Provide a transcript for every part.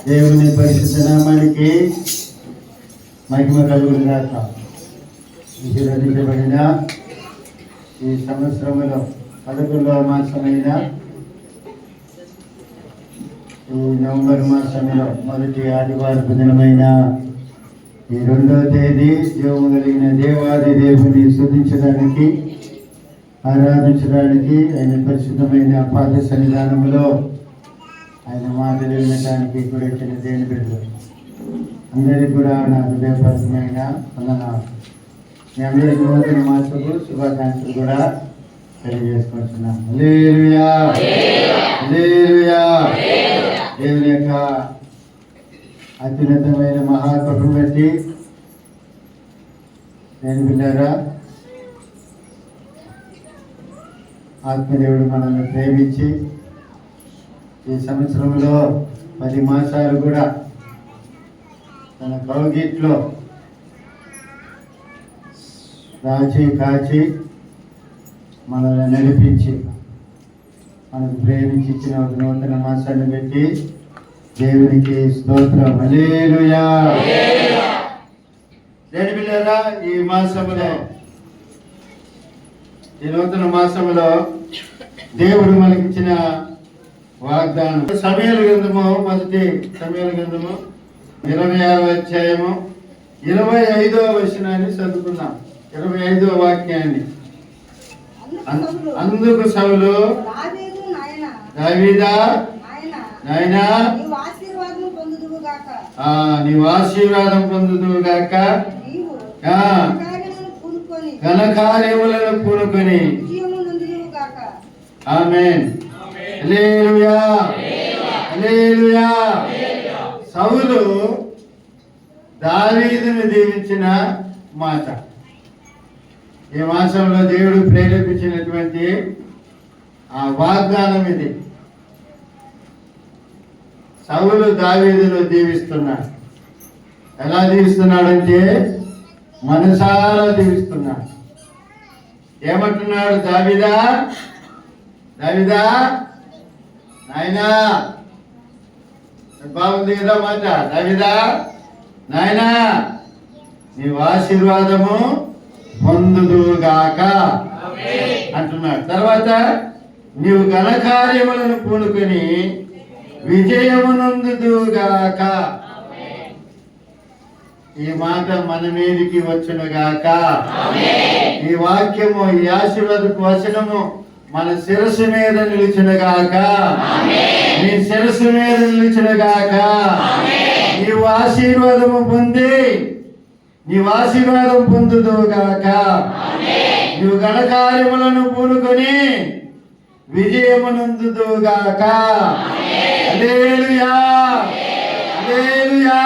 దేవుని పరిశుద్ధ నామానికి మహిమ కలుగును గాక. ఆశీర్వదించబడిన ఈ సంవత్సరంలో 11వ మాసమైన ఈ నవంబర్ మాసంలో మొదటి ఆదివారపు దినమైన ఈ 2వ తేదీ జీవము కలిగిన దేవాది దేవుని స్తుతించడానికి, ఆరాధించడానికి, ఆయన పరిశుద్ధమైన పాద సన్నిధానములో ఆయన మాటలు వినడానికి కూడా వచ్చిన దేవుని బిడ్డలు అందరికీ కూడా నా హృదయపరమైన వందనాలు. మీ అందరికీ నూతన మాసపు శుభాకాంక్షలు కూడా తెలియజేసుకుంటున్నాను. హల్లెలూయా, హల్లెలూయా. దేవుని యొక్క అత్యున్నతమైన మహాకృపను బట్టి నేను బిడ్డారా, ఆత్మదేవుడు మనల్ని ప్రేమించి ఈ సంవత్సరంలో 10 మాసాలు కూడా తన కౌగిట్లో దాచి కాచి మనల్ని నడిపించి మనకు ప్రేమించి ఇచ్చిన ఒక నూతన మాసాన్ని పెట్టి దేవునికి స్తోత్రం. హల్లెలూయా. దేని బిడ్డలారా, ఈ మాసములో, ఈ నూతన మాసములో దేవుడు మనకిచ్చిన వాగ్దానం సమూయేలు గ్రంథము, మొదటి సమూయేలు గ్రంథము 26వ అధ్యాయము 25వ వచనాన్ని చదువుకుందాం. 25వ వాక్యాన్ని. అందుకు సౌలు, దావీదా నాయనా నీవు ఆశీర్వాదం పొందుదువుగాక, ఘనకార్యములను పూనుకొని. ఆమేన్. హల్లెలూయా, హల్లెలూయా. సౌలు దావీదును దీవించిన మాట. ఈ మాసంలో దేవుడు ప్రేరేపించినటువంటి ఆ వాగ్దానం ఇది. సౌలు దావీదును దీవిస్తున్నాడు. ఎలా దీవిస్తున్నాడంటే మనసారా దీవిస్తున్నాడు. ఏమంటున్నాడు? దావీదా, దావీదా నాయనా. బాగుంది కదా మాట. దావీదా నాయనా నీవు ఆశీర్వాదము పొందుదుగాక అంటున్నాడు. తర్వాత నీవు ఘనకార్యములను పూనుకొని విజయమునందుదుగాక. ఈ మాట మన మీదికి వచ్చునుగాక. ఈ వాక్యము, ఈ ఆశీర్వాదపు వచనము మన శిరస్సు మీద నిలిచునుగాక. నీ శిరస్సు మీద నిలిచునుగాక. నీవు ఆశీర్వాదము పొంది, నీవు ఆశీర్వాదం పొందుదుగాక. నీవు ఘనకార్యములను పూనుకొని విజయమునందుదుగాక. హల్లెలూయా, హల్లెలూయా.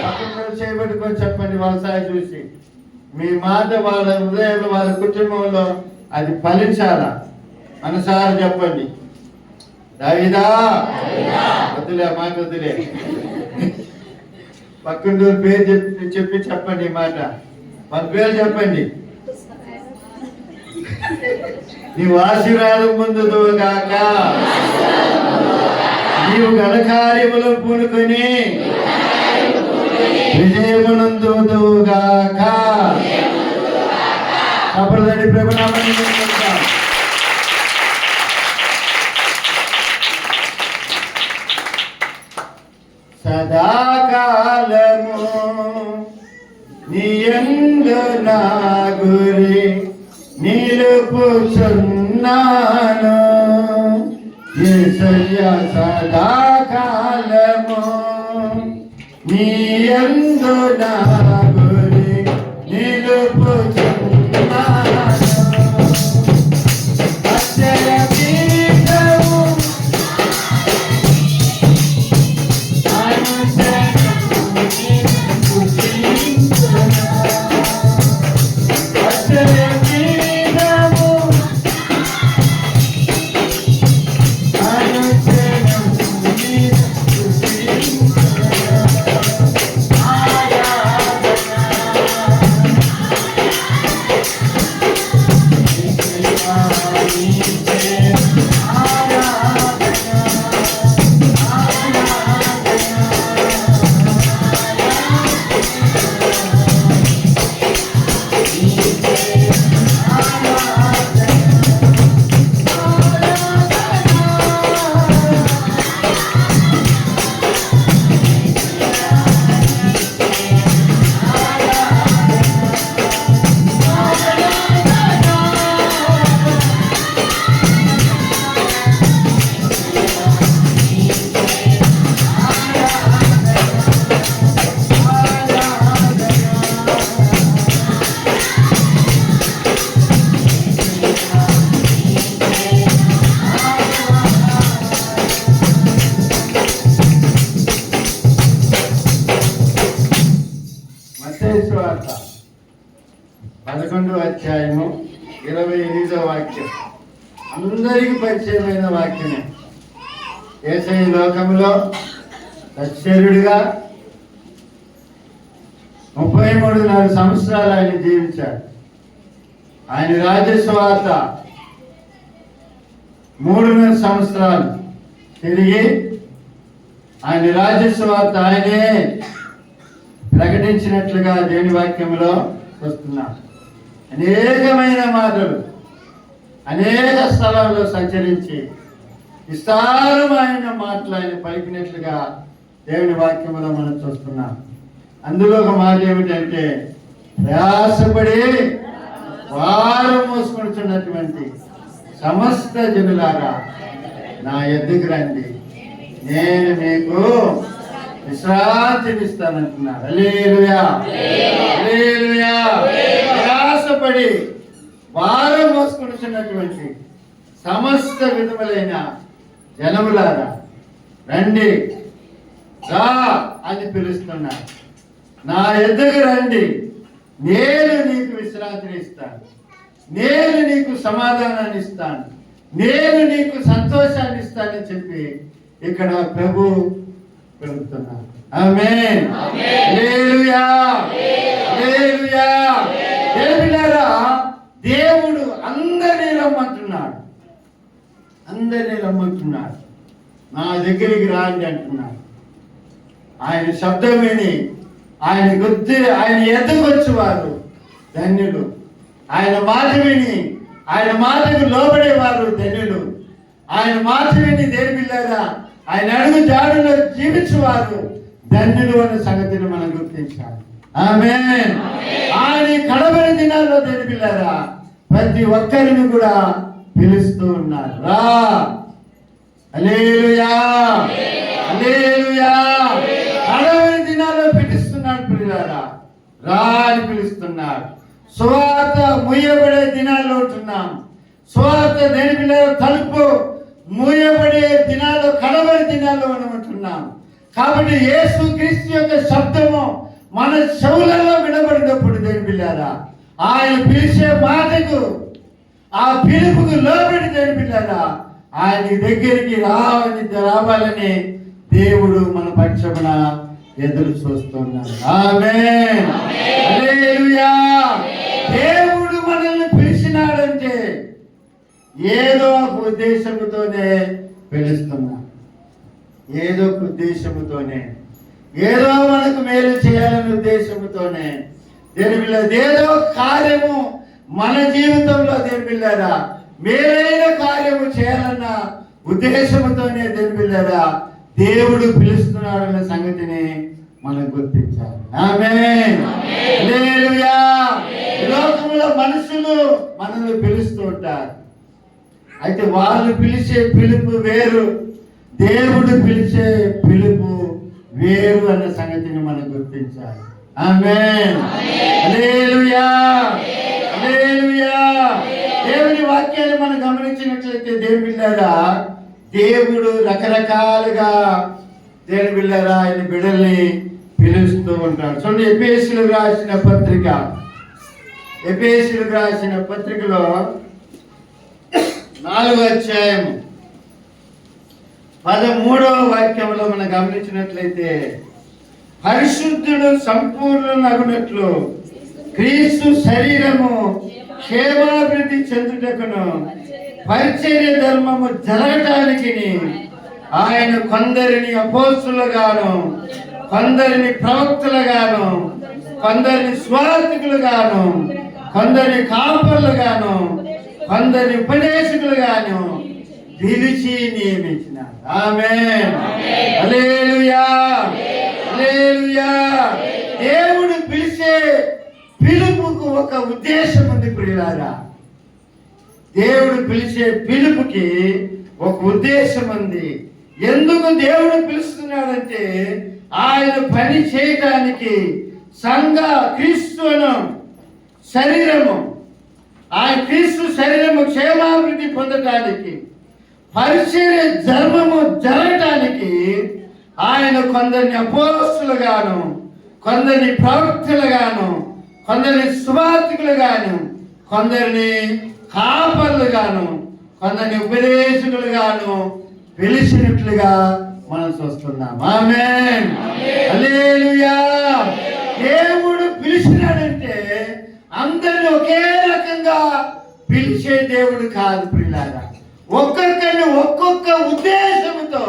పక్కన చేయబట్టుకొని చెప్పండి, వాళ్ళ సాయి చూసి. మీ మాట వాళ్ళ హృదయంలో, వాళ్ళ కుటుంబంలో అది ఫలించాలా. మనసారా చెప్పండి. దావీదా, వద్దులే మాట వద్దులే. పక్కన పేరు చెప్పి చెప్పండి. ఈ మాట వాళ్ళ పేరు చెప్పండి. నీవు ఆశీర్వాదం పొందుదువుగాక, నీవు ఘనకార్యములు పూనుకొని విజయమునందుదువుగాక. అప్పుడుదండి ప్రభునామాన్ని చెప్తాం. సదాకాలము నీ యందు నా గురి నిలుపుచున్నాను. యేసయ్యా సదాకాలము నీ యందు నా గురి నిలుపుచున్నాను. 2:28 అందరికీ పరిచయమైన వాక్యమే. యేసయ్య లోకంలో సశరీరుడిగా 33 సంవత్సరాలు ఆయన జీవించాడు. ఆయన రాజ్యస్వార్త 3.5 సంవత్సరాలు తిరిగి ఆయన రాజ్యస్వార్త ఆయనే ప్రకటించినట్లుగా దేవుని వాక్యంలో వస్తున్నాం. అనేకమైన మాటలు అనేక స్థలాల్లో సంచరించి విస్తారమైన మాటలు ఆయన పలికినట్లుగా దేవుని వాక్యంలో మనం చూస్తున్నాం. అందులో ఒక మాట ఏమిటంటే, ప్రయాసపడి వారు మోసుకుంటున్నటువంటి సమస్త జనులారా నా యొద్దకు రండి, నేను మీకు విశ్రాంతినిస్తానంటున్నాడు. హల్లెలూయా, హల్లెలూయా. ప్రయాసపడి వారు మోసుకుంటున్నటువంటి సమస్త విధములైన జనములారా రండి, రా అని పిలుస్తున్నాడు. నా యొద్దకు రండి, నేను నీకు విశ్రాంతిని ఇస్తాను, నేను నీకు సమాధానాన్ని ఇస్తాను, నేను నీకు సంతోషాన్ని ఇస్తానని చెప్పి ఇక్కడ ప్రభు పిలుస్తున్నాడు. ఆమేన్, హల్లెలూయా, హల్లెలూయా. దేవులారా, దేవుడు అందరినీ రమ్మంటున్నాడు, అందరినీ రమ్మంటున్నాడు. నా దగ్గరికి రాండి అంటున్నాడు. ఆయన శబ్దం విని ఆయన గుర్తు ఆయన ఎత్తుకొచ్చేవారు ధన్యులు. ఆయన మాట విని ఆయన మాటకు లోబడేవారు ధన్యులు. ఆయన మాట విని దేవులారా ఆయన అడుగు జాడులో జీవించేవారు ధన్యులు అనే సంగతిని మనం గుర్తించాలి. ఆమేన్. ఆయన కడబడి దినాల్లో దేవులారా ప్రతి ఒక్కరిని కూడా పిలుస్తూ ఉన్నారు. రా, హల్లెలూయా, హల్లెలూయా. కడబడి దినాల్లో పిలుస్తున్నాడు పిల్లారా, రా అని పిలుస్తున్నాడు. సువార్త మూయబడే దినాల్లో ఉంటున్నాం. సువార్త దేని పిల్లల తలుపు మూయబడే దినాల్లో, కడబడి దినాల్లో ఉంటున్నాం. కాబట్టి యేసు క్రీస్తు యొక్క శబ్దము మన చెవులలో వినబడినప్పుడు దేని పిల్లారా ఆయన పిలిచే మాటకు, ఆ పిలుపుకు లోబడి దేని పిల్లారా ఆయన దగ్గరికి రావాలని దేవుడు మన పక్షమున ఎదురు చూస్తున్నాడు. ఆమేన్, హల్లెలూయా. దేవుడు మనల్ని పిలిచినాడంటే ఏదో ఒక ఉద్దేశముతోనే పిలుస్తున్నాడు. ఏదో ఒక ఉద్దేశముతోనే, ఏదో మనకు మేలు చేయాలనే ఉద్దేశముతోనే ఏదో కార్యము మన జీవితంలో దేవులారా మేలైన కార్యము చేయాలన్న ఉద్దేశముతోనే దేవులారా దేవుడు పిలుస్తున్నాడన్న సంగతిని మనం గుర్తించాలి. ఆమేన్, హల్లెలూయా. లోకంలో మనుషులు మనల్ని పిలుస్తూ ఉంటారు. అయితే వాళ్ళు పిలిచే పిలుపు వేరు, దేవుడు పిలిచే పిలుపు వేరు అన్న సంగతిని మనం గుర్తించాలి. ఆమేన్, హల్లెలూయా, హల్లెలూయా. దేవుని వాక్యాన్ని మనం గమనించినట్లయితే దేవులారా దేవుడు రకరకాలుగా దేవులారా ఆయన బిడ్డల్ని పిలుస్తూ ఉంటాడు. చూడండి, ఎఫెసీయులకు రాసిన పత్రిక, ఎఫెసీయులకు రాసిన పత్రికలో 4వ అధ్యాయం 13వ వాక్యంలో మనం గమనించినట్లయితే, పరిశుద్ధుడు సంపూర్ణులగునట్లు క్రీస్తు శరీరము క్షేమాభివృద్ధి చెందుటకును పరిచర్య ధర్మము జరగటానికి ఆయన కొందరిని అపోస్తులుగాను, కొందరిని ప్రవక్తలుగాను, కొందరిని స్వార్థకులుగాను, కొందరిని కాపర్లుగాను, కొందరిని ఉపదేశకులుగాను పిలిచి నియమించినారు. ఆమేన్, హల్లెలూయా, హల్లెలూయా. దేవుడు పిలిచే పిలుపుకు ఒక ఉద్దేశం ఉంది ప్రియులారా. దేవుడు పిలిచే పిలుపుకి ఒక ఉద్దేశం ఉంది. ఎందుకు దేవుడు పిలుస్తున్నాడంటే ఆయన పని చేయటానికి సంఘ క్రీస్తును శరీరము, ఆయన క్రీస్తు శరీరము క్షేమాభివృద్ధి పొందటానికి, పరిచర్య ధర్మము జరగటానికి ఆయన కొందరిని అపోస్తులుగాను, కొందరిని ప్రవక్తలుగాను, కొందరిని సువార్తికులుగాను, కొందరిని కాపర్లుగాను, కొందరిని ఉపదేశకులుగాను పిలిచినట్లుగా మనం చూస్తున్నాం. ఆమేన్, హల్లెలూయా. దేవుడు పిలిచినాడంటే అందరిని ఒకే రకంగా పిలిచే దేవుడు కాదు ప్రియులారా. ఒక్కొక్కరిని ఒక్కొక్క ఉద్దేశంతో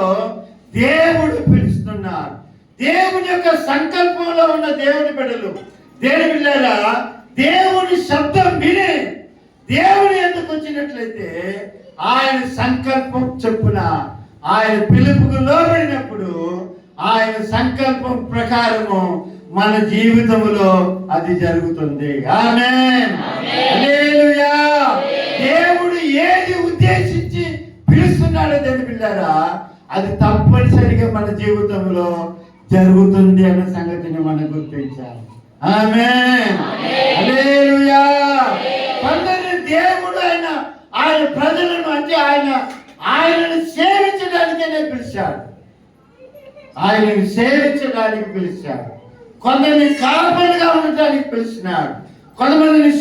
దేవుడు పిలుస్తున్నాడు. దేవుని యొక్క సంకల్పంలో ఉన్న దేవుని బిడ్డలు, దేవుని బిడ్డలారా, దేవుని శబ్దం విని దేవుని ఎందుకు వచ్చినట్లయితే ఆయన సంకల్పం చొప్పున, ఆయన పిలుపుకు లోబడినప్పుడు ఆయన సంకల్పం ప్రకారము మన జీవితంలో అది జరుగుతుంది. ఆమేన్, హల్లెలూయా. దేవుడు ఏది ఉద్దేశించి పిలుస్తున్నాడో దేవుని బిడ్డలారా, అది తప్పనిసరిగా మన జీవితంలో జరుగుతుంది అన్న సంగతిని మనం గుర్తించాలి. ఆమేన్, హల్లెలూయా. కొందరిని దేవుడు ఆయన ప్రజలను, అంటే ఆయనను సేవించడానికే పిలిచాడు. ఆయనను సేవించడానికి పిలిచాడు. కొందరిని కాపలుగా ఉండటానికి పిలిచినాడు. కొంతమందిని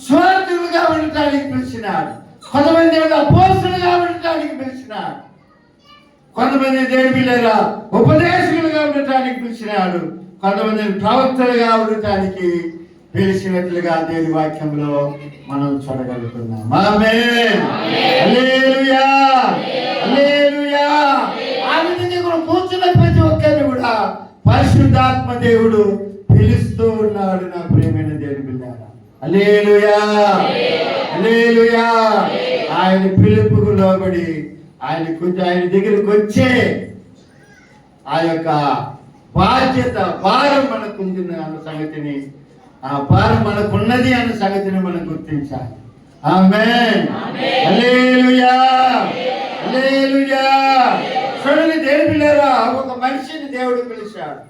స్వార్థులుగా ఉండటానికి పిలిచినాడు. కొంతమంది అపోస్తలుగా ఉండటానికి పిలిచినాడు. కొంతమంది దేవుని బిడ్డలుగా ఉపదేశకులుగా ఉండటానికి పిలిచినాడు. కొంతమందిని ప్రవక్తలుగా ఉండటానికి పిలిచినట్లుగా దేవుని వాక్యంలో మనం చూడగలుగుతున్నాం. ఆమేన్, హల్లెలూయా, హల్లెలూయా. ఆ విధంగా ఇక్కడ కూర్చున్న ప్రతి ఒక్కరిని కూడా పరిశుద్ధాత్మ దేవుడు పిలుస్తూ ఉన్నాడు. నా ప్రియమైన దేవుని బిడ్డలారా, హల్లెలూయా, హల్లెలూయా. ఆయన పిలుపుకు లోబడి ఆయన దగ్గరికి వచ్చే ఆ యొక్క బాధ్యత, భారం మనకుంది అన్న సంగతిని, ఆ భారం మనకున్నది అన్న సంగతిని మనం గుర్తించాలి. ఆమేన్, హల్లెలూయా, హల్లెలూయా. చూడండి దేవుని బిడ్డలారా, ఒక మనిషిని దేవుడు పిలిచాడు.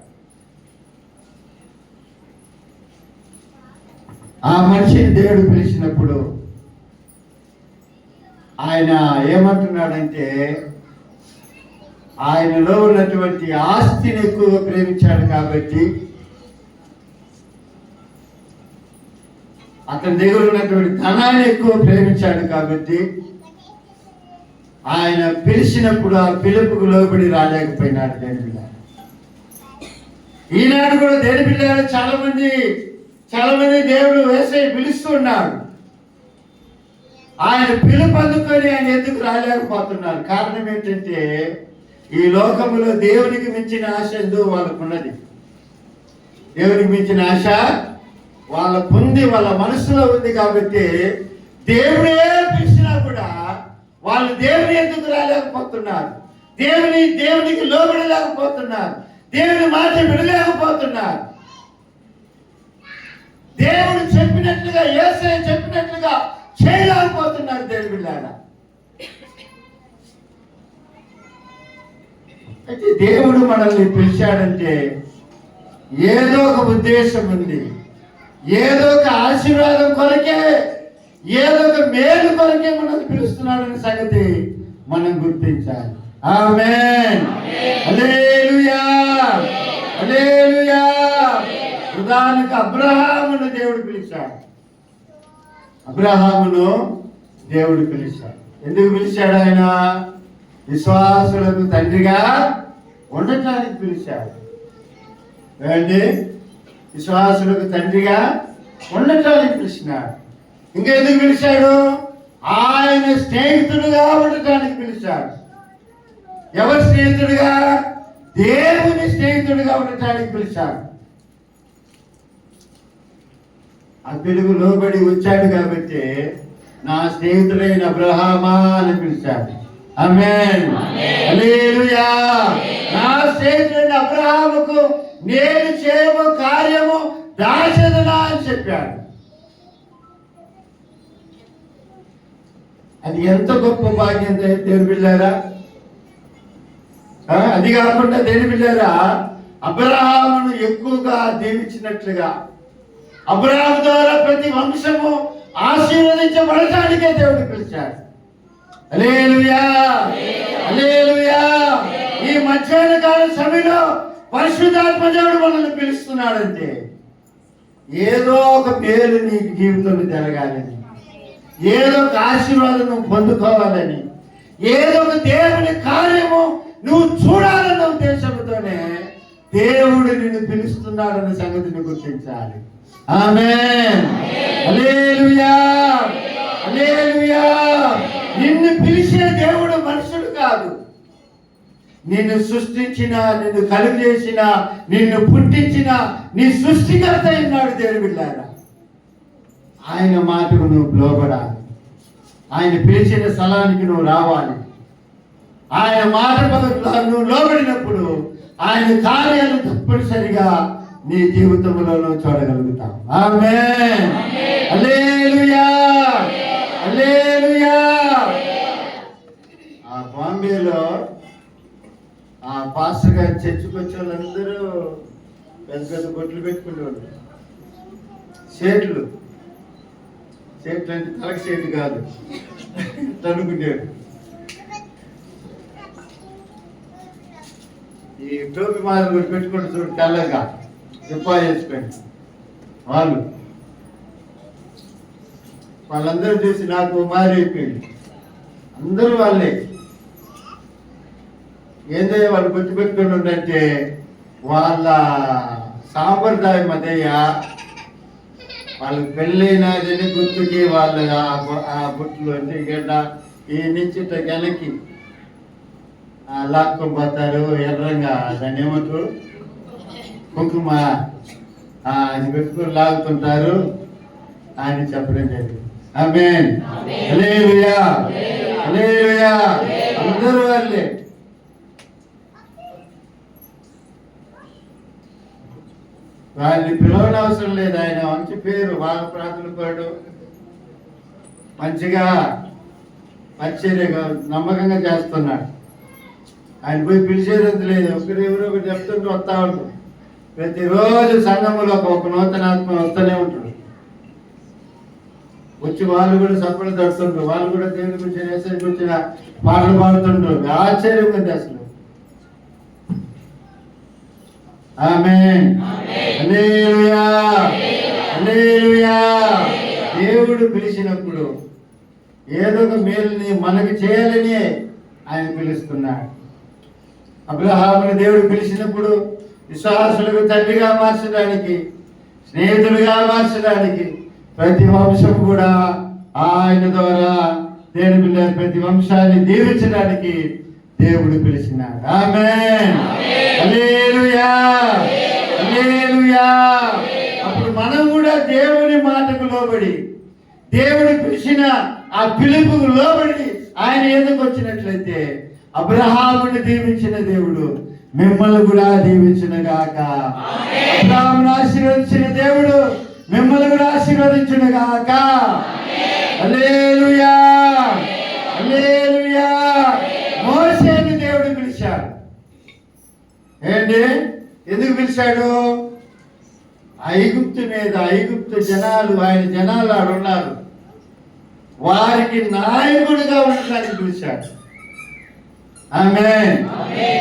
ఆ మనిషిని దేవుడు పిలిచినప్పుడు ఆయన ఏమంటున్నాడంటే, ఆయనలో ఉన్నటువంటి ఆస్తిని ఎక్కువగా ప్రేమించాడు కాబట్టి, అతని దగ్గర ఉన్నటువంటి ధనాన్ని ఎక్కువ ప్రేమించాడు కాబట్టి, ఆయన పిలిచినప్పుడు ఆ పిలుపుకు లోబడి రాలేకపోయినాడు దేవుని బిడ్డ. ఈనాడు కూడా దేవుని బిడ్డలు చాలా మంది దేవుడు యేసయ్య పిలుస్తూ ఉన్నాడు. ఆయన పిలుపు అందుకొని ఆయన ఎందుకు రాలేకపోతున్నారు? కారణం ఏంటంటే, ఈ లోకములో దేవునికి మించిన ఆశ ఎందుకు వాళ్ళకున్నది. దేవునికి మించిన ఆశ వాళ్ళకు ఉంది, వాళ్ళ మనసులో ఉంది. కాబట్టి దేవుడే పిలిచినా కూడా వాళ్ళు దేవుని ఎందుకు రాలేకపోతున్నారు, దేవునికి లోబడలేకపోతున్నారు, దేవుని మాట వినలేకపోతున్నారు. దేవుడు చెప్పినట్లుగా, యేసయ్య చెప్పినట్లుగా చేయలేకపోతున్నారు దేవుని బిడ్డలారా. అయితే దేవుడు మనల్ని పిలిచాడంటే ఏదో ఒక ఉద్దేశం ఉంది, ఏదో ఒక ఆశీర్వాదం కొరకే, ఏదో ఒక మేలు కొరకే మనల్ని పిలుస్తున్నాడనే సంగతి మనం గుర్తించాలి. ఆమేన్, హల్లెలూయా, హల్లెలూయా. ఉదాహరణకు అబ్రహామును దేవుడు పిలిచాడు. అబ్రహామును దేవుడు పిలిచాడు. ఎందుకు పిలిచాడు? ఆయన విశ్వాసులకు తండ్రిగా ఉండటానికి పిలిచాడు. ఏమండి, విశ్వాసులకు తండ్రిగా ఉండటానికి పిలిచినాడు. ఇంకా ఎందుకు పిలిచాడు? ఆయన స్నేహితుడుగా ఉండటానికి పిలిచాడు. ఎవరి స్నేహితుడుగా? దేవుని స్నేహితుడిగా ఉండటానికి పిలిచాడు. ఆ పిలుగు లోబడి వచ్చాడు కాబట్టి నా స్నేహితుడైన అబ్రహామా అని పిలిచాడు. ఆమేన్, హల్లెలూయా. నా స్నేహితుడైన అబ్రహాముకు నేను చేయము కార్యము దాచదనా అని చెప్పాడు. అది ఎంత గొప్ప భాగ్యం దేవుని బిడ్డలారా. అది కాకుండా దేవుని బిడ్డలారా, అబ్రహామును ఎక్కువగా దీవించినట్లుగా, అబ్రహాము ద్వారా ప్రతి వంశము ఆశీర్వదించబడటానికే దేవుడు పిలిచాడు. హల్లెలూయా, హల్లెలూయా. ఈ మధ్యాహ్న కాల సమయంలో పరిశుద్ధాత్మ దేవుడు మనల్ని పిలుస్తున్నాడంటే ఏదో ఒక మేలు నీ జీవితంలో జరగాలని, ఏదో ఒక ఆశీర్వాదం నువ్వు పొందుకోవాలని, ఏదో ఒక దేవుని కార్యము నువ్వు చూడాలన్న ఉద్దేశంతోనే దేవుడు నిన్ను పిలుస్తున్నాడన్న సంగతిని గుర్తించాలి. ఆమేన్. హల్లెలూయా, హల్లెలూయా. నిన్ను పిలిచే దేవుడు మనుషుడు కాదు. నిన్ను సృష్టించిన, నిన్ను కలుగు చేసిన, నిన్ను పుట్టించిన నీ సృష్టికర్త ఉన్నాడు దేవుని బిడ్డలారా. ఆయన మాటకు నువ్వు లోబడాలి. ఆయన పిలిచిన స్థలానికి నువ్వు రావాలి. ఆయన మాట నువ్వు లోబడినప్పుడు ఆయన కార్యాలు తప్పనిసరిగా నీ జీవితంలో చూడగలుగుతాం. ఆమేన్. హల్లెలూయా, హల్లెలూయా. ఆ బాంబేలో ఆ పాస్టర్ గారి చర్చికి వచ్చే వాళ్ళందరూ పెద్ద పెద్ద బొట్లు పెట్టుకునేవాళ్ళు. షేట్లు అంటే తలకు షేట్ కాదు, అనుకునేవాడు. ఈ టోపీ మాదిరి కూడా పెట్టుకుంటూ చూడు, తెల్లగా చెప్పా చేసుకోండి. వాళ్ళందరూ చూసి నాకు మారైపోయింది. అందరూ వాళ్ళే. ఏందో వాళ్ళు గుర్తుపెట్టుకుని ఉందంటే వాళ్ళ సాంప్రదాయం అదయ్యా. వాళ్ళకి పెళ్ళైనదని గుర్తుకి వాళ్ళు ఆ బుట్లు అంటే గడ్డ ఈ నుంచి వెనక్కి లాక్కొని పోతారు. ఎర్రంగా దాన్ని ఏమంటారు, కుంకుమ అది పెట్టుకుని లాగుతుంటారు అని చెప్పడం జరిగింది. ఆమేన్. హల్లెలూయా, హల్లెలూయా. అందరూ వాళ్ళే. వాళ్ళని పిలవని అవసరం లేదు. ఆయన మంచి పేరు, బాగా ప్రార్థనపడు, మంచిగా నమ్మకంగా చేస్తున్నాడు. ఆయన పోయి పిలిచేదంత లేదు. ఎవరో ఒకటి చెప్తుంటూ వస్తూ ఉంటాడు. ప్రతిరోజు సంఘంలో ఒక నూతనాత్మ వస్తూనే ఉంటాడు. వచ్చి వాళ్ళు కూడా సఫలం తడుతుంటారు. వాళ్ళు కూడా దేవుని గురించి నేసరి గురించి పాటలు పాడుతుంటారు. ఆశ్చర్యం ఉంది అసలు. ఆమేన్. హల్లెలూయా, హల్లెలూయా. దేవుడు పిలిచినప్పుడు ఏదో ఒక మేలుని మనకి చేయాలని ఆయన పిలుస్తున్నాడు. అబ్రహాముని దేవుడు పిలిచినప్పుడు విశ్వాసులకు తండ్రిగా మార్చడానికి, స్నేహితులుగా మార్చడానికి, ప్రతి వంశం కూడా ఆయన ద్వారా దేవుని బిడ్డ ప్రతి వంశాన్ని దీవించడానికి దేవుడు పిలిచినాడు. ఆమేన్. హల్లెలూయా, హల్లెలూయా. అప్పుడు మనం కూడా దేవుని మాటకు లోబడి, దేవుడు పిలిచిన ఆ పిలుపుకు లోబడి ఆయన ఎందుకు వచ్చినట్లయితే అబ్రహాముని దీవించిన దేవుడు మిమ్మల్ని కూడా దీవించిన గాక. అబ్రహామును ఆశీర్వదించిన దేవుడు మిమ్మల్ని కూడా ఆశీర్వదించును గాక. హల్లెలూయా, హల్లెలూయా. మోషేని దేవుడు పిలిచాడు. ఏంటి, ఎందుకు పిలిచాడు? ఐగుప్తు జనాలు, ఆయన జనాలు ఆడున్నారు, వారికి నాయకుడిగా ఉండడానికి పిలిచాడు. ఆమేన్.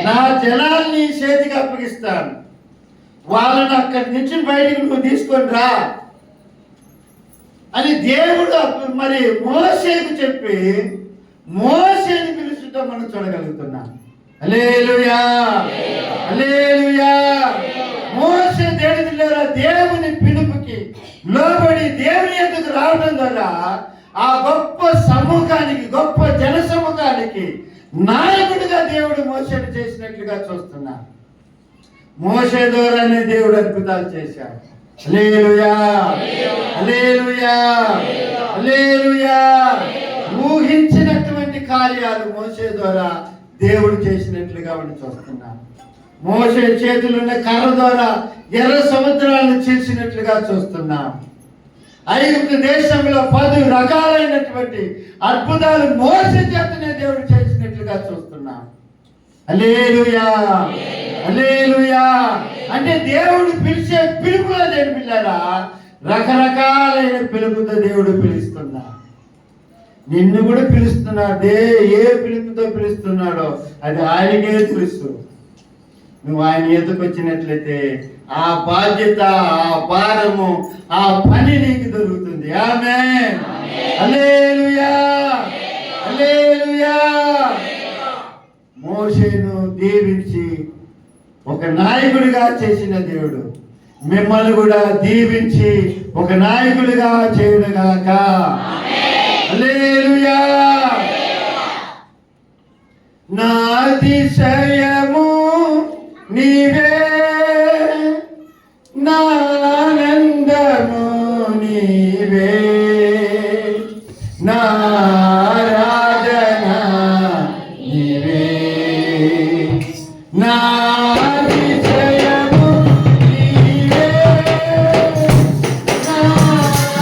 నా జనాల్ని చేతికి అప్పగిస్తాను, వాళ్ళని అక్కడి నుంచి బయటికి నువ్వు తీసుకొని రా అని దేవుడు మరి మోషేకు చెప్పి మోషేని పిలుచుట మనం చూడగలుగుతున్నాం. హల్లెలూయా, హల్లెలూయా. మోషే దేవుని పిలుపుకి లోబడి దేవుని ఎదుగు రావడం ద్వారా ఆ గొప్ప సమూహానికి, గొప్ప జన సమూహానికి నాయకుడిగా దేవుడు మోషేని చేసినట్లుగా చూస్తున్నా. మోషే ద్వారానే దేవుడు అద్భుతాలు చేశాడు. హల్లెలూయా, హల్లెలూయా, హల్లెలూయా. ఊహించినటువంటి కార్యాలు మోషే ద్వారా దేవుడు చేసినట్లుగా మనం చూస్తున్నాం. మోషే చేతులున్న కర్ర ద్వారా ఎర్ర సముద్రాలను చీల్చినట్లుగా చూస్తున్నాం. ఐగుప్తు దేశంలో 10 రకాలైనటువంటి అద్భుతాలు మోషే చేతనే దేవుడు చేసినట్లుగా చూస్తున్నాం. హల్లెలూయా, హల్లెలూయా. అంటే దేవుడు పిలిచే పిలుపులో దేవుడు పిల్లారా, రకరకాలైన పిలుపుతో దేవుడు పిలుస్తున్నా. నిన్ను కూడా పిలుస్తున్నాడు. ఏ పిలుపుతో పిలుస్తున్నాడో అది ఆయనకే తెలుసు. నువ్వు ఆయన ఎదుకు వచ్చినట్లయితే ఆ బాధ్యత, ఆ భారము, ఆ పని నీకు దొరుకుతుంది. ఆమేన్. హల్లెలూయా, హల్లెలూయా. మోషేను దీవించి ఒక నాయకుడిగా చేసిన దేవుడు మిమ్మల్ని కూడా దీవించి ఒక నాయకుడిగా చేయునుగాక. హల్లెలూయా. నా అతిశయము నీవే, నా ఆనందము నీవే, నా ఆరాధన నీవే, నా అతిశయము నీవే, నా ఆనందము నా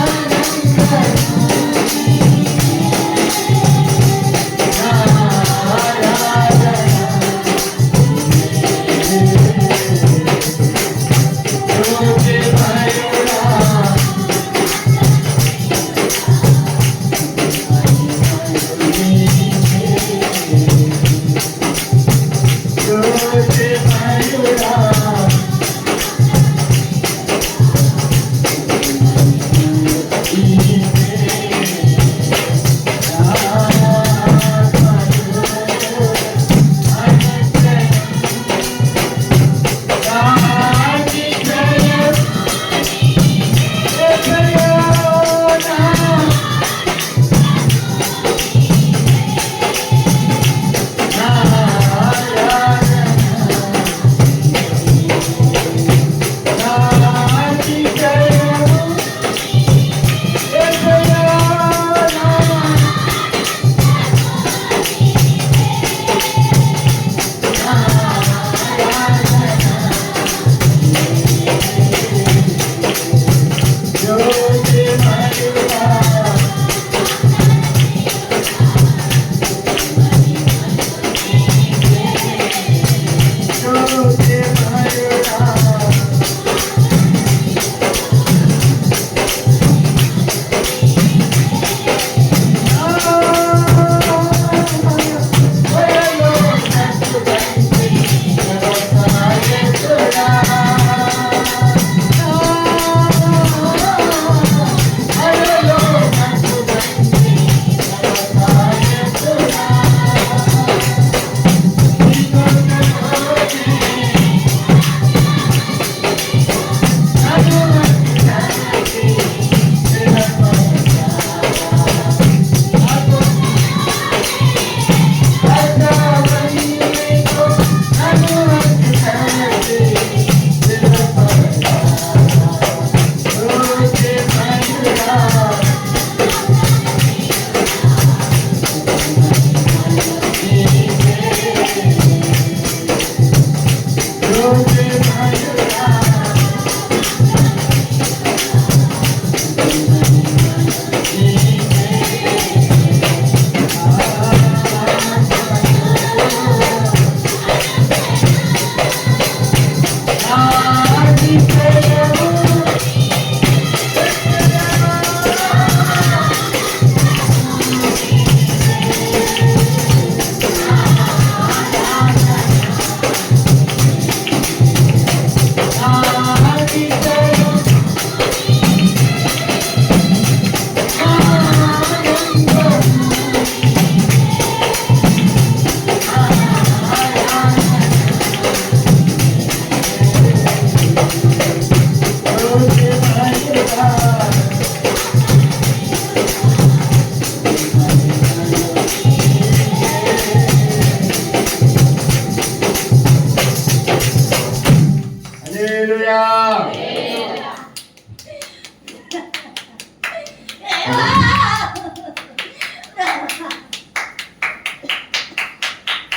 ఆరాధన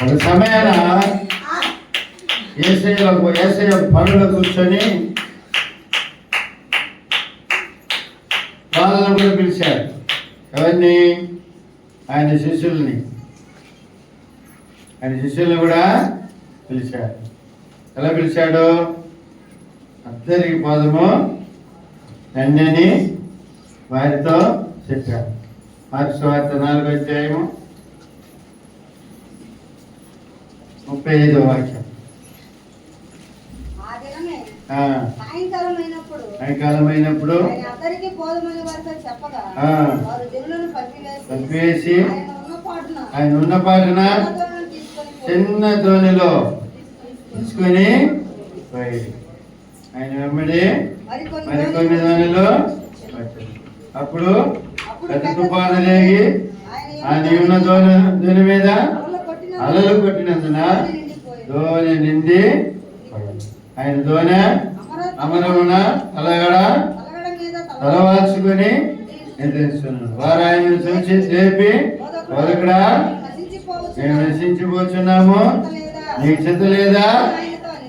ఒక సమయాన యేసయ్య పనులు కూర్చొని వాళ్ళని కూడా పిలిచారు. ఎవరిని? ఆయన శిష్యుల్ని కూడా పిలిచాడు. ఎలా పిలిచాడు? అందరికి పదము రండి వారితో చెప్పాడు. మార్కు సువార్త 4వ అధ్యాయము 35వ వాక్యం. సాయంకాలం అయినప్పుడు అందరికీ బోధమని వారితో చెప్పగా వారు జనులను పంపివేసి ఆయన ఉన్న పాటన చిన్న ధోనిలో తీసుకొని ఆయన వెంబడి మరికొన్ని ధోనిలో అప్పుడు పెద్ద తుఫాను లేగి ఆయన ఉన్న ధోని మీద అలలు కొట్టినందున ధోని నిండి ఆయన ధోని అమరమున అలగడ తలవాల్చుకొని నిద్రిస్తున్నాడు. వారు ఆయన చూసి లేపి బోధకుడా మేము నశించిపోతున్నాము, నీకు చింత లేదా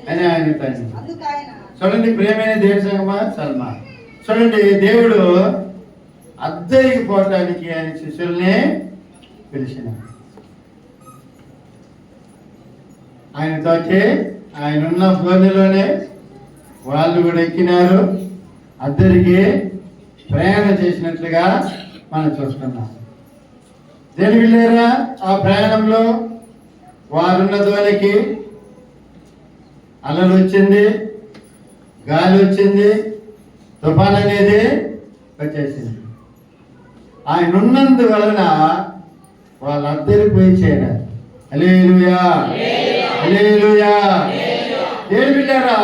అని ఆయనతో చూడండి. ప్రేమైన దేవుడి సంగమా సల్మా, చూడండి, దేవుడు అద్దరికి పోవటానికి ఆయన శిష్యుల్ని పిలిచిన. ఆయనతోటి ఆయన ఉన్న భూమిలోనే వాళ్ళు కూడా ఎక్కినారు, అద్దరికి ప్రయాణం చేసినట్లుగా మనం చూస్తున్నాం. దేని వెళ్ళారా? ఆ ప్రయాణంలో వారున్న ధోనికి అలలు వచ్చింది, గాలి వచ్చింది, తుఫాన్ అనేది వచ్చేసింది. ఆయన ఉన్నందువలన వాళ్ళు అద్దరిపోయి చేరారు. హల్లెలూయా, హల్లెలూయా. దేని వెళ్ళారా?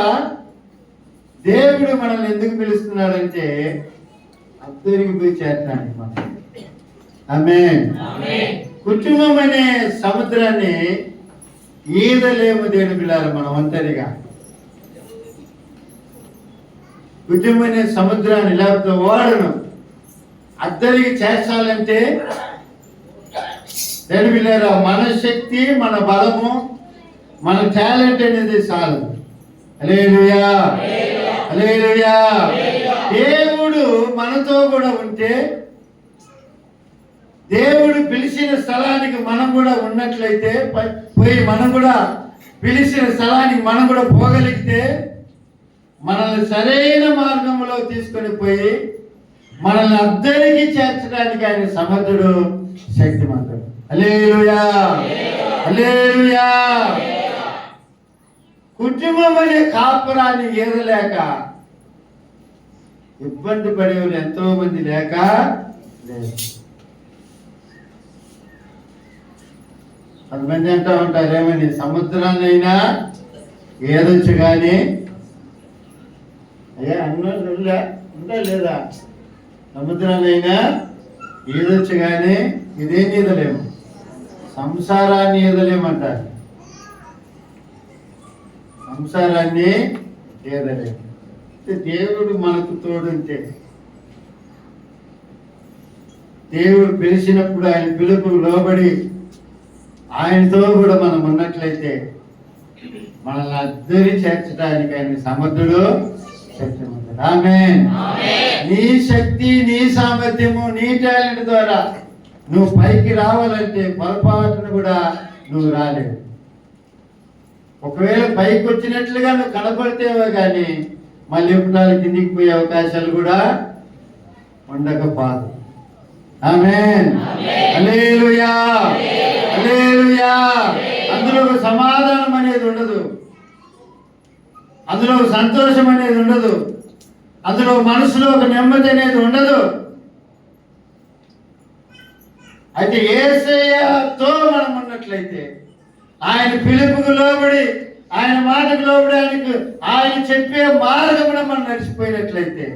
దేవుడు మనల్ని ఎందుకు పిలుస్తున్నాడంటే అద్దరికి పోయి చేరడానికి. మనం ఆమేన్. కుటుంబం అనే సముద్రాన్ని ఈదలేము దేని పిల్లారు మనం ఒంటరిగా. కుటుంబం అనే సముద్రాన్ని లేకపోతే ఓడను అద్దరికి చేర్చాలంటే దేని పిల్లారా మన శక్తి, మన బలము, మన టాలెంట్ అనేది చాలు. హల్లెలూయా, హల్లెలూయా. దేవుడు మనతో కూడా ఉంటే, దేవుడు పిలిచిన స్థలానికి మనం కూడా ఉన్నట్లయితే, పోయి మనం కూడా పిలిచిన స్థలానికి మనం కూడా పోగలిగితే, మనల్ని సరైన మార్గంలో తీసుకొని పోయి మనల్ని అద్దరికి చేర్చడానికి ఆయన సమర్థుడు, శక్తిమంతుడు. హల్లెలూయా, హల్లెలూయా. కుటుంబం అనే కాపురాన్ని ఏదలేక ఇబ్బంది పడేవాళ్ళు ఎంతో మంది లేక లేదు. 10 మంది అంటూ ఉంటారు, ఏమని? సముద్రాన్నైనా ఏదొచ్చు కానీ అయ్యా అన్నోళ్ళు ఉందా లేదా? సముద్రాన్నైనా ఏదొచ్చు కానీ ఇదేం ఈదలేము, సంసారాన్ని ఈదలేమంటారు. సంసారాన్ని ఈదలేము. దేవుడు మనకు తోడుంటే, దేవుడు పిలిచినప్పుడు ఆయన పిలుపు లోబడి ఆయనతో కూడా మనం ఉన్నట్లయితే మనల్ని అద్దరి చేర్చడానికి ఆయన సమర్థుడు, శక్తిమంతుడు. ఆమేన్. నీ శక్తి, నీ సామర్థ్యము, నీ టాలెంట్ ద్వారా నువ్వు పైకి రావాలంటే పొరపాటును కూడా నువ్వు రాలేవు. ఒకవేళ పైకి వచ్చినట్లుగా నువ్వు కనపడితేవో కానీ మళ్ళీ ఎప్పుడు కిందికి పోయే అవకాశాలు కూడా ఉండకపోదు. ఆమేన్, హల్లెలూయా, హల్లెలూయా. అందులో ఒక సమాధానం అనేది ఉండదు, అందులో ఒక సంతోషం అనేది ఉండదు, అందులో మనసులో ఒక నెమ్మది అనేది ఉండదు. అయితే యేసయ్యతో మనం ఉన్నట్లయితే, ఆయన పిలుపుకు లోబడి, ఆయన మాటకు లోబడి, ఆయన చెప్పే మార్గమున మనం నడిచిపోయినట్లయితే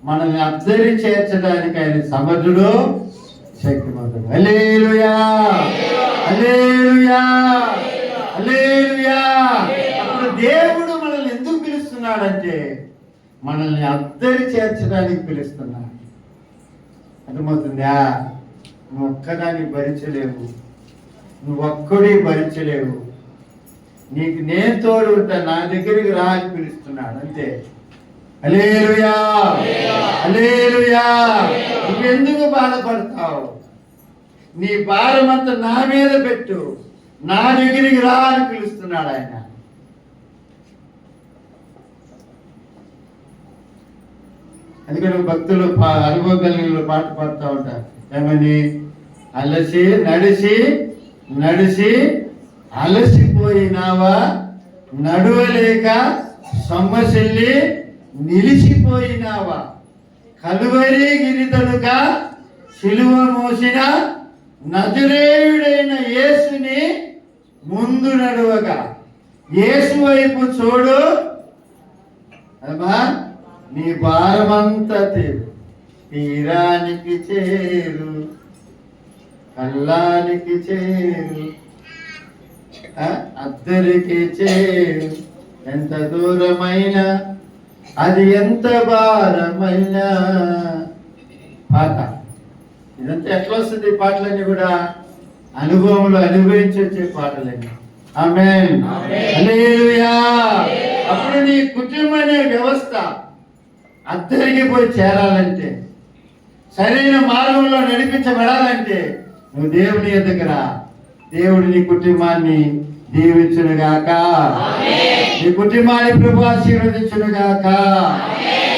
మనల్ని అద్దరి చేర్చడానికి ఆయన సమర్థుడు, శక్తిమంతుడు. హల్లెలూయా, హల్లెలూయా, హల్లెలూయా. అప్పుడు దేవుడు మనల్ని ఎందుకు పిలుస్తున్నాడంటే మనల్ని అద్దరి చేర్చడానికి పిలుస్తున్నాడు. అర్థమవుతుందా? నువ్వు ఒక్కదాన్ని భరించలేవు, నువ్వు ఒక్కడి భరించలేవు, నీకు నేను తోడు ఉంటా, నా దగ్గరికి రా అని పిలుస్తున్నాడు, అంతే. హల్లెలూయా, హల్లెలూయా. నువ్వెందుకు బాధపడతావు? నీ భారమంతా నా మీద పెట్టు, నా దగ్గరికి రా అని పిలుస్తున్నాడు ఆయన. అందుకని భక్తులు అనుభవ కలిగిన పాట పాడుతూ ఉంటారు, ఏమని? అలసి నడిసి నడిసి అలసిపోయినావా, నడువలేక సొమ్మసిల్లి నిలిచిపోయినావా? కలువరి గిరితనుగా సిలువ మోసిన నజరేయుడైన యేసుని ముందు నడువగా, యేసు వైపు చూడు అమ్మా, నీ భారమంతా తీరానికి చేరు, కల్లానికి చేరు, అద్దరికి చేరు. ఎంత దూరమైనా అది ఎంత భారమైనా. పాట ఇదంతా ఎట్లా వస్తుంది? ఈ పాటలన్నీ కూడా అనుభవంలో అనుభవించి వచ్చే పాటలన్నీ. ఆమేన్, హల్లెలూయా. అప్పుడు నీ కుటుంబం అనే వ్యవస్థ అద్దరికి పోయి చేరాలంటే, సరైన మార్గంలో నడిపించబడాలంటే నువ్వు దేవుని ఎదుగురా. దేవుడు నీ కుటుంబాన్ని దీవించునుగాక, నీ కుటుంబాన్ని ప్రభు ఆశీర్వదించునుగాక.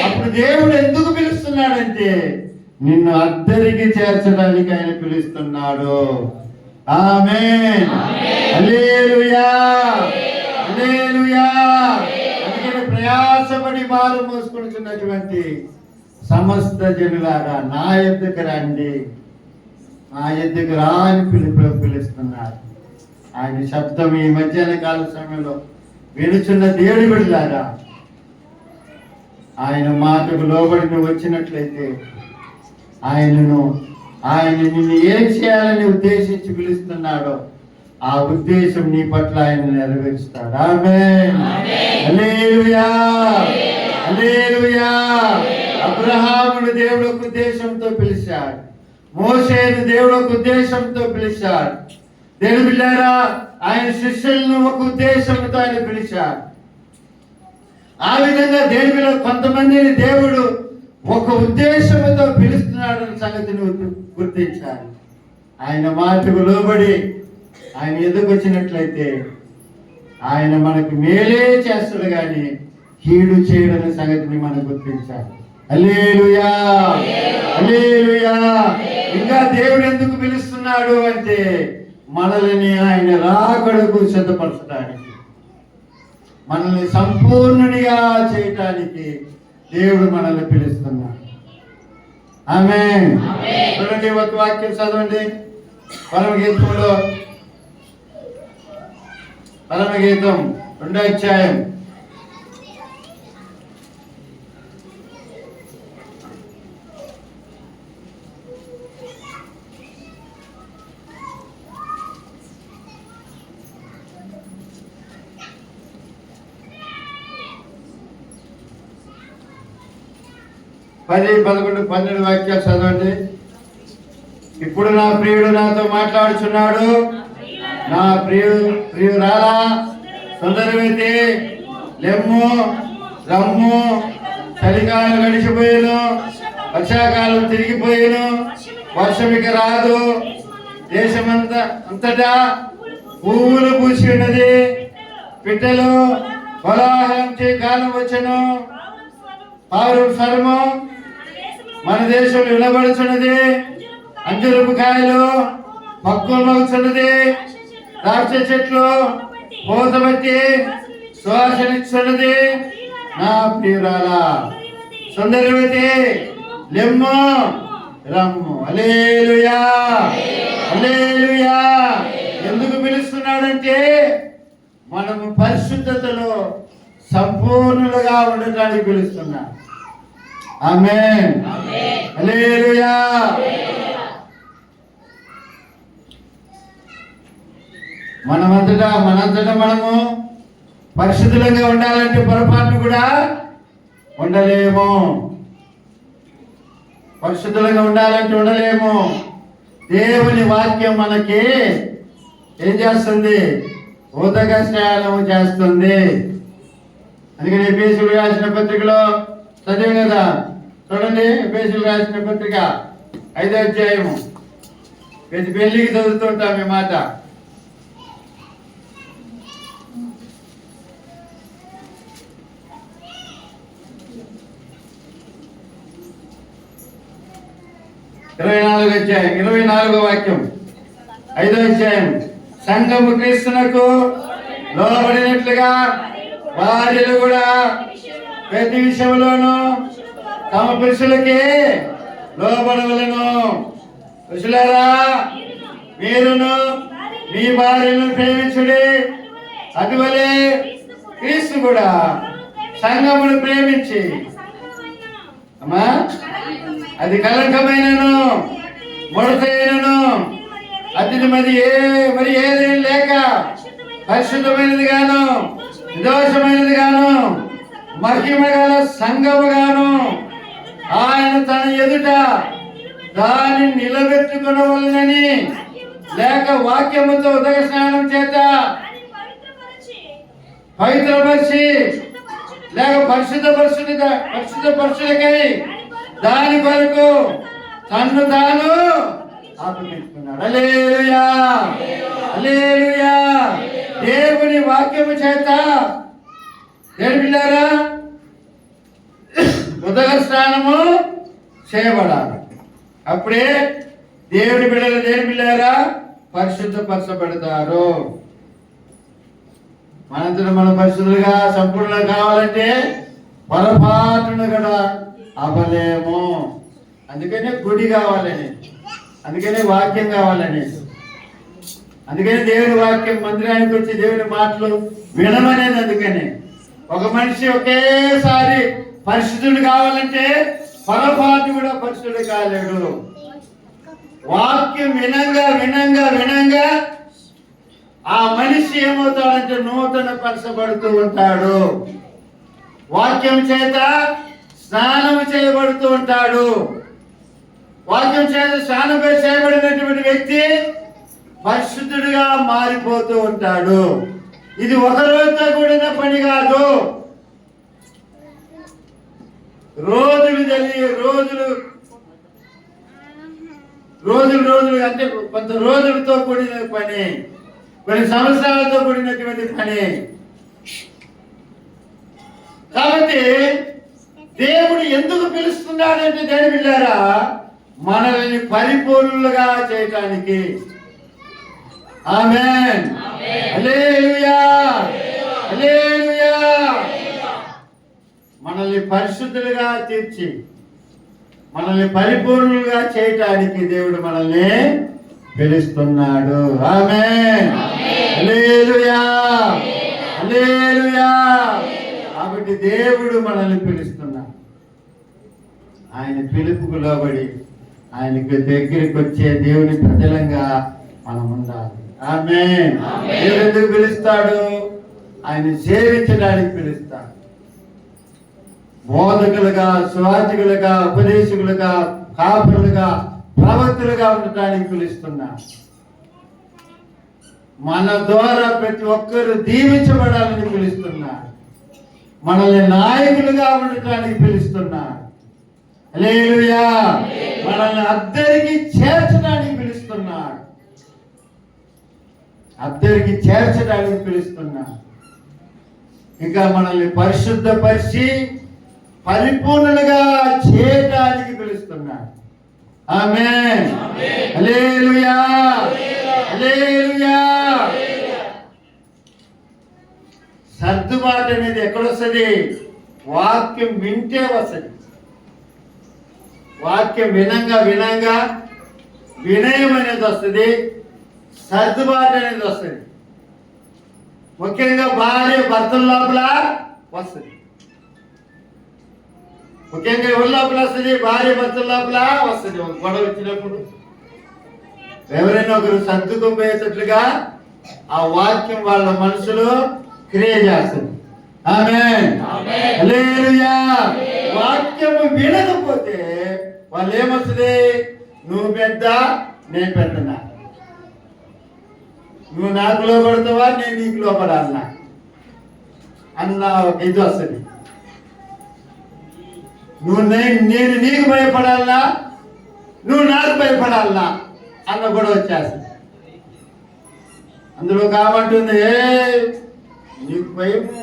అప్పుడు దేవుడు ఎందుకు పిలుస్తున్నాడంటే నిన్ను అద్దరికి చేర్చడానికి ఆయన పిలుస్తున్నాడు. ఆమేన్, హల్లెలూయా, హల్లెలూయా. అందుకని ప్రయాసపడి భారం మోసుకుంటున్నటువంటి సమస్త జనులారా నా యొద్దకు రండి, నా యొద్దకు రా అని పిలుస్తున్నారు. ఆయన శబ్దం ఈ మధ్యాహ్న కాల సమయంలో వినుచున్న దేవుడి బిడ్డలారా, ఆయన మాటకు లోబడి నువ్వు వచ్చినట్లయితే ఆయన నిన్ను ఏం చేయాలని ఉద్దేశించి పిలుస్తున్నాడో ఆ ఉద్దేశం నీ పట్ల ఆయన నెరవేరుస్తాడు. ఆమేన్, హల్లెలూయా, హల్లెలూయా. అబ్రహామును దేవుడు ఒక ఉద్దేశంతో పిలిచాడు, మోషేను దేవుడు ఒక ఉద్దేశంతో పిలిచాడు. దేవుని బిడ్డలారా, ఆయన శిష్యులను ఒక ఉద్దేశంతో ఆయన పిలిచాడు. ఆ విధంగా దేవుడిలో కొంతమందిని దేవుడు ఒక ఉద్దేశంతో పిలుస్తున్నాడన్న సంగతి నువ్వు గుర్తించాలి. ఆయన మాటకు లోబడి ఆయన ఎదుకొచ్చినట్లయితే ఆయన మనకు మేలే చేస్తాడు కానీ కీడు చేయడన్న సంగతిని మనం గుర్తించాలి. హల్లెలూయా, హల్లెలూయా. ఇంకా దేవుడు ఎందుకు పిలుస్తున్నాడు అంటే మనల్ని ఆయన రాకడకు సిద్ధపరచడానికి, మనల్ని సంపూర్ణునిగా చేయటానికి దేవుడు మనల్ని పిలుస్తున్నాడు. ఆమేన్. చూడండి, ఒక వాక్యం చదవండి. పరమగీతంలో, పరమగీతం 2వ అధ్యాయం 10, 11, 12 వాక్యాలు చదవండి. ఇప్పుడు నా ప్రియుడు నాతో మాట్లాడుచున్నాడు, నా ప్రియురాలా సుందరవతి లెమ్ము రమ్ము. చలికాలం గడిచిపోయాను, వర్షాకాలం తిరిగిపోయాను, వర్షం ఇక రాదు. దేశమంతటా పువ్వులు పూసి ఉన్నది, పిట్టలు కోలాహలం చే కాలం వచ్చను. పావురం స్వరము మన దేశంలో వినబడుచున్నది, అంజూరపు కాయలు పక్వమవుతున్నది, ద్రాక్ష చెట్లు పూత బట్టి సువాసనిస్తున్నది. నా ప్రియురాలా సుందరవతి లెమ్ము రమ్ము. హల్లెలూయా, హల్లెలూయా. ఎందుకు పిలుస్తున్నాడంటే మనము పరిశుద్ధతలో సంపూర్ణులుగా ఉండటానికి పిలుస్తున్నాడు. ఆమేన్, హల్లెలూయా. మనంతటా మనము పరిశుద్ధులుగా ఉండాలంటే పొరపాటును కూడా ఉండలేము. పరిశుద్ధులుగా ఉండాలంటే ఉండలేము. దేవుని వాక్యం మనకి ఏం చేస్తుంది? ఉదక స్నానం చేస్తుంది. అందుకని ఎఫెసీయులు రాసిన పత్రికలో చదివాం కదా, చూడండి. ఎఫెసీయులు రాసిన పత్రిక 5వ అధ్యాయము. ప్రతి పెళ్లికి చదువుతుంటాం ఈ మాట. ఇరవై 24వ వాక్యం, 5వ అధ్యాయం. సంఘము క్రీస్తునకు లోబడినట్లుగా భార్యలు కూడా ప్రతి విషయంలోనూ తమ పురుషులకి లోబడవలను. పురుషులారా, మీరును మీ భార్యను ప్రేమించుడి, అటువలే క్రీస్తు కూడా సంఘమును ప్రేమించి అమ్మా అది కలంకమైనను ముడతైనను అతిథి మరి ఏదేం లేక పరిశుద్ధమైనది గాను నిర్దోషమైనది గాను మహిమ గల సంఘము గాను ఆయన తన ఎదుట దాన్ని నిలబెట్టుకునవలనని లేక వాక్యముతో ఉదక స్నానం చేత పవిత్రపరిచి లేక పరిశుద్ధపరచులకై దాని కొరకు తన్ను తాను అప్పగించుకున్నాడు. హల్లెలూయా, హల్లెలూయా. దేవుని వాక్యము చేత పిల్లారా ఉదక స్నానము చేయబడాలి. అప్పుడే దేవుని బిడ్డలు పిల్లారా పరిశుద్ధపరచబడతారు. మనంతట మనం పరిశుద్ధులుగా సంపూర్ణంగా కావాలంటే పొరపాటును కూడా అవ్వలేము. అందుకనే గుడి కావాలని, అందుకనే వాక్యం కావాలని, అందుకని దేవుని వాక్యం మందిరానికి వచ్చి దేవుని మాటలు వినమనేది. అందుకని ఒక మనిషి ఒకేసారి పరిశుద్ధుడు కావాలంటే పొరపాటు కూడా పరిశుద్ధుడు కాలేడు. వాక్యం వినంగా వినంగా వినంగా ఆ మనిషి ఏమవుతాడంటే నూతన పరచబడుతూ ఉంటాడు. వాక్యం చేత స్నానం చేయబడుతూ ఉంటాడు. వాక్యం చేత స్నానం చేయబడినటువంటి వ్యక్తి పరిశుద్ధుడిగా మారిపోతూ ఉంటాడు. ఇది ఒక రోజుతో కూడిన పని కాదు. రోజులు అంటే కొంత రోజులతో కూడిన పని, కొన్ని సంవత్సరాలతో కూడినటువంటి పని. కాబట్టి దేవుడు ఎందుకు పిలుస్తున్నాడంటే దేని బిడ్డారా మనల్ని పరిపూర్ణులుగా చేయటానికి. ఆమేన్, హల్లెలూయా, హల్లెలూయా. మనల్ని పరిశుద్ధులుగా తీర్చి మనల్ని పరిపూర్ణులుగా చేయటానికి దేవుడు మనల్ని పిలుస్తున్నాడు. ఆమేన్, హల్లెలూయా, హల్లెలూయా. కాబట్టి దేవుడు మనల్ని పిలుస్తున్నాడు. ఆయన పిలుపుకు లోబడి ఆయనకు దగ్గరికి వచ్చే దేవుని ప్రజలంగా మనం ఉండాలి. ఆమేన్. దేవుడు ఎందుకు పిలుస్తాడు? ఆయన సేవించడానికి పిలుస్తాడు. బోధకులుగా, సువార్తికులుగా, ఉపదేశకులుగా, కాపురులుగా, ప్రవక్తలుగా ఉండటానికి పిలుస్తున్నాడు. మన ద్వారా ప్రతి ఒక్కరు దీవించబడాలని పిలుస్తున్నాడు. మనల్ని నాయకులుగా ఉండటానికి పిలుస్తున్నాడు. హల్లెలూయా. మనల్ని అద్దరికి చేర్చడానికి పిలుస్తున్నాడు. అద్దరికి చేర్చడానికి పిలుస్తున్నాడు. ఇంకా మనల్ని పరిశుద్ధపరిచి పరిపూర్ణులుగా చేయడానికి పిలుస్తున్నాడు. ఆమేన్, హల్లెలూయా, హల్లెలూయా. సర్దుబాటు అనేది ఎక్కడొస్తుంది? వాక్యం వింటే వస్తుంది. వాక్యం వినంగా వినంగా వినయం అనేది వస్తుంది, సర్దుబాటు అనేది వస్తుంది. ముఖ్యంగా భార్య భర్తల లోపల వస్తుంది. ముఖ్యంగా ఎవరి లోపల వస్తుంది? భార్య భర్తల లోపల వస్తుంది. ఒక గొడవ వచ్చినప్పుడు ఎవరైనా ఒకరు సర్దుకుపోయేటట్లుగా ఆ వాక్యం వాళ్ళ మనసులో క్రియ చేస్తుంది. ఆమేన్, హల్లెలూయా. వాక్యం వినకపోతే వాళ్ళు ఏమొస్తుంది? నువ్వు పెద్ద, నేను పెద్దనా, నువ్వు నాకు లోపడతావా, నేను నీకు లోపడాలన్నా అన్న ఒక ఇది వస్తుంది. నేను నీకు భయపడాలనా, నువ్వు నాకు భయపడాలనా అన్న కూడా వచ్చేస్తుంది. అందులో కామంటుంది, నీకు భయము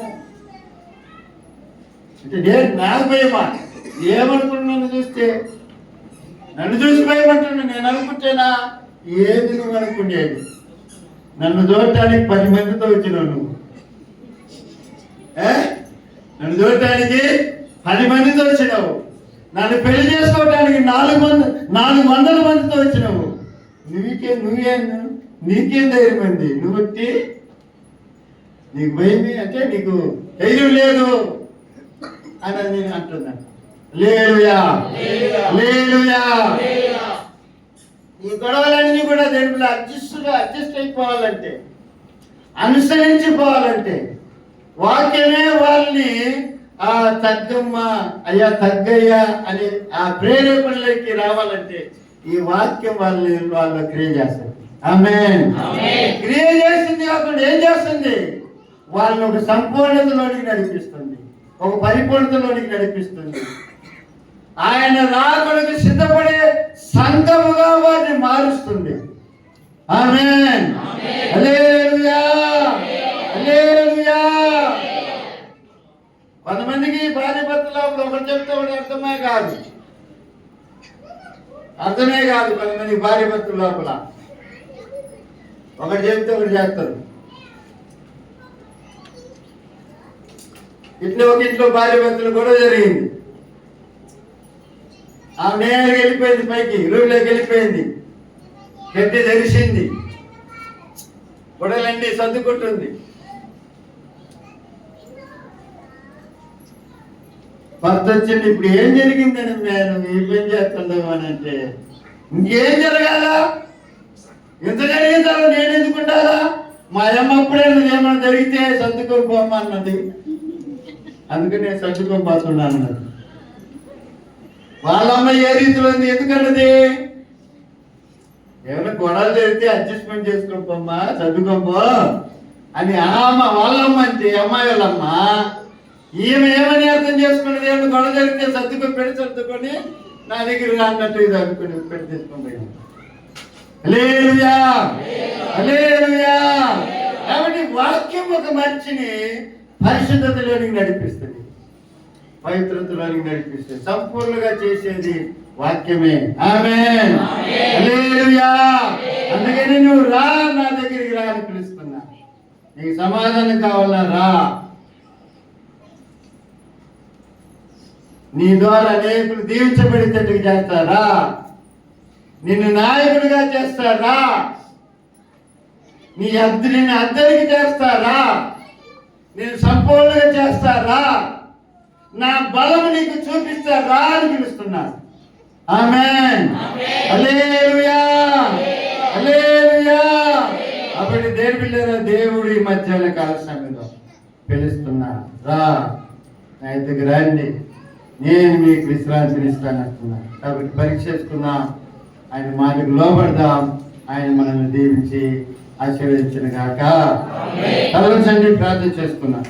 అంటే నేను నాకు భయమా? ఏమనుకున్నాను చూస్తే? నన్ను చూసి భయమంటున్నా. నేను అనుకుంటేనా? ఏది నువ్వు అనుకునేది? నన్ను చూడటానికి 10 మందితో వచ్చినావు నువ్వు. నన్ను చూడటానికి 10 మందితో వచ్చినావు, నన్ను పెళ్లి చేసుకోవడానికి 400 మందితో వచ్చినావు. నీకేం ధైర్యం ఉంది? నువ్వు వచ్చి నీకు భయమే అంటే నీకు ధైర్యం లేదు అని నేను అంటున్నాను. హల్లెలూయా, హల్లెలూయా. ఈ గొడవలన్నీ కూడా దేవుడు అడ్జస్ట్ అయిపోవాలంటే, అనుసరించిపోవాలంటే, వాక్యమే వాళ్ళని ఆ తగ్గమ్మ అయ్యా తగ్గయ్యా అనే ఆ ప్రేరేపణలోకి రావాలంటే ఈ వాక్యం వాళ్ళు క్రియ చేస్తుంది. ఆమేన్. క్రియ చేసింది కాకుండా ఏం చేస్తుంది? వాళ్ళని ఒక సంపూర్ణతలోనికి నడిపిస్తుంది, ఒక పరిపూర్ణతలోనికి నడిపిస్తుంది. ఆయన రాకడకు సిద్ధపడే సంఘముగా వారిని మారుస్తుంది. ఆమేన్. హల్లెలూయా, హల్లెలూయా. కొంతమందికి భార్య భర్తలు ఒకటి చెప్తే ఒకటి అర్థమే కాదు. కొంతమంది భార్య భర్తల లోపల ఒకటి చెప్తే ఒకటి చేస్తారు. ఇట్లా ఒక ఇంట్లో భార్య భర్తలు గొడవ జరిగింది. ఆమె నేరుగా వెళ్ళిపోయింది, పైకి రూమ్లోకి వెళ్ళిపోయింది, గడ్డి తెరిచింది, గొడవలన్నీ సర్దుకుంటుంది. భర్త వచ్చింది, ఇప్పుడు ఏం జరిగిందని నేను ఈ పని చేస్తున్నావు అని అంటే, ఇంకేం జరగాల? ఎంత జరిగిన తర్వాత నేను ఎందుకు ఉండాలా? మా అమ్మ అప్పుడే ఏమైనా జరిగితే సర్దుకొని పోమ్మా అన్నది, అందుకని నేను సర్దుకొని పోతున్నాను అన్నది. వాళ్ళ అమ్మ ఏ రీతిలో ఉంది? ఎందుకన్నది? ఏమైనా గొడవలు జరిగితే అడ్జస్ట్మెంట్ చేసుకోపమ్మా, చదువుకోపో అని వాళ్ళమ్మ అంటే అమ్మాయి వాళ్ళమ్మ. ఈమె ఏమని అర్థం చేసుకున్నది? ఏమైనా గొడవ జరిగితే సర్దుకొని నా దగ్గర అన్నట్టు ఇది అనుకుని పెట్టి తీసుకొని పోయాను. హల్లెలూయా, హల్లెలూయా. కాబట్టి వాక్యం ఒక మనిషిని పరిశుద్ధతలోనికి నడిపిస్తుంది, పవిత్రతలోనికి నడిపిస్తుంది. సంపూర్ణంగా చేసేది వాక్యమే. ఆమేన్, హల్లెలూయా. అందుకని నువ్వు రా, నా దగ్గరికి రా అని పిలుస్తున్నా. నీకు సమాధానం కావాలా? రా. నీ ద్వారా అనేకులు దీవించబడేటట్టుగా చేస్తారా? నిన్ను నాయకుడిగా చేస్తారా? నిన్ను అద్దరికి చేస్తారా? నేను సంపూర్ణంగా చేస్తారా? నా బలము నీకు చూపిస్తారా అని పిలుస్తున్నా. ఆమేన్, హల్లెలూయా, హల్లెలూయా. అప్పుడు దేవుడి మధ్యాహ్న కాల సమయంలో పిలుస్తున్నా, రా నా దగ్గర రండి, నేను మీకు విశ్రాంతిని ఇస్తాను అంటున్నాను. కాబట్టి పరీక్ష చేసుకుందాం, ఆయన మాటకు లోబడదాం. ఆయన మనల్ని దీవించి ఆశీర్వదించిన గాక. తలవంచండి, ప్రార్థన చేసుకున్నాం.